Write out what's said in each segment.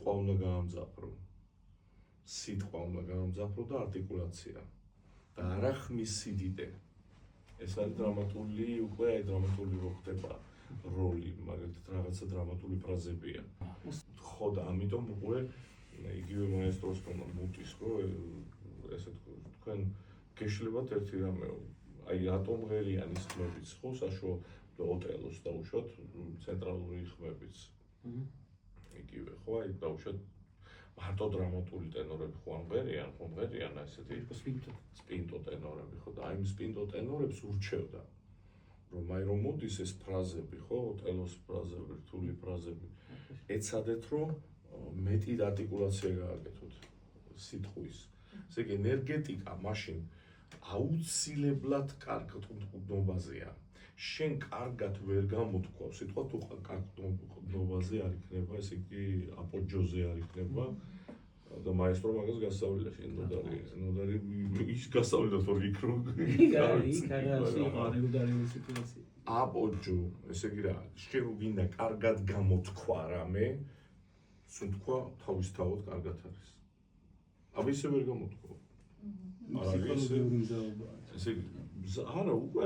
სიტყვა უნდა გაამძაფრო. სიტყვა უნდა გაამძაფრო და არტიკულაცია. და არა ხმის სიდიდე. ეს არის დრამატული, უკვე დრამატული ხდება როლი, მაგალითად რაღაცა დრამატული ფრაზებია. ხო და ამიტომ უკვე იგივე მაესტროს მუტის, ხო, ესე თქვენ გეშლებათ ერთი რამე, აი ატომღერიანის ხმებიც, ხო, საშუალო ოტელოს დაუშვათ ცენტრალური ხმებიც. იგივე, ხო, აი დაუშვათ მარტო დრამატული ტენორები ხო ამღერიან ესეთი სპინტო ტენორები, ხო და აი იმ სპინტო ტენორებს ურჩევდა. რომ აი რომ მოდის ეს ფრაზები, ხო, ოტელოს ფრაზები, რთული ფრაზები. ეცადეთ რომ მეტი არტიკულაცია გააკეთოთ სიტყვის. ესე იგი ენერგეტიკა მაშინ აუცილებლად კარგ ყნობაზეა. შენ კარგად ვერ გამოთქვავ სიტყვა თუ კარგ ყნობაზე არ იქნება, ესე იგი აპოჯოზე არ იქნება. და მაესტრო მაგას გასწავლიდა შენ ნოდარი ის გასწავლიდა თორე იქ რომ აპოჯო, ესე იგი რა, შენ რო გინდა კარგად გამოთქვა რამე, სულ თქვა თავისთავად კარგად არის. აბა ისე ვერ გამოთქვა. ფსიქოლოგიური მზაობა. ესე იგი არა, უკვე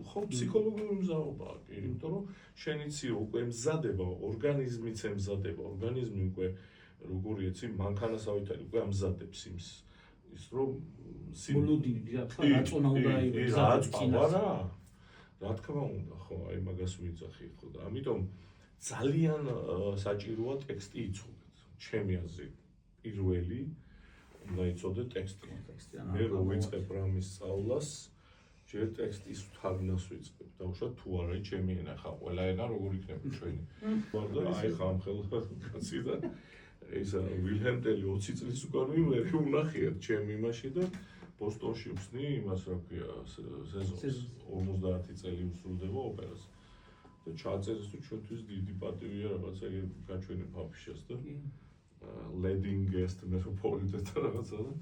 ხო ფსიქოლოგიური მზაობაა, კი, იმიტომ რომ შენ იცი უკვე მზადება, ორგანიზმიც ემზადება, ორგანიზმი უკვე როგორი იცი, მანქანასავითარი უკვე ამზადებს იმს. ის რომ მოლოდი რაწონა უნდა იყოს რა. რა თქმა უნდა, ხო, აი მაგას ვიძახი, ხო და ამიტომ ძალიან საჭიროა ტექსტი იცოდეთ. ჩემი აზრით, პირველი უნდა იცოდეთ ტექსტი. მე რო ვიწყებ რამის სწავლას, ჯერ ტექსტის თავინას ვიწყებ. დაუშვათ თუ არა ჩემი ენა ხა, ყველა ენა როგორ იქნება ჩვენი. და აი ხა ამ ხელკაცი და ისა ვილჰემ ტელი 20 წლის უკანვე მე ვნახიათ ჩემი იმაში და ბოსტონში ვხსნი იმას რა ქვია სეზონს 50 წელი უსრულდება ოპერას და ჩაწერეს თუ ჩვენთვის დიდი პატივია რაღაცა გაჩვენე ფაფიშას და ლედინგ გესტ მეტროპოლიტენ რაღაცა და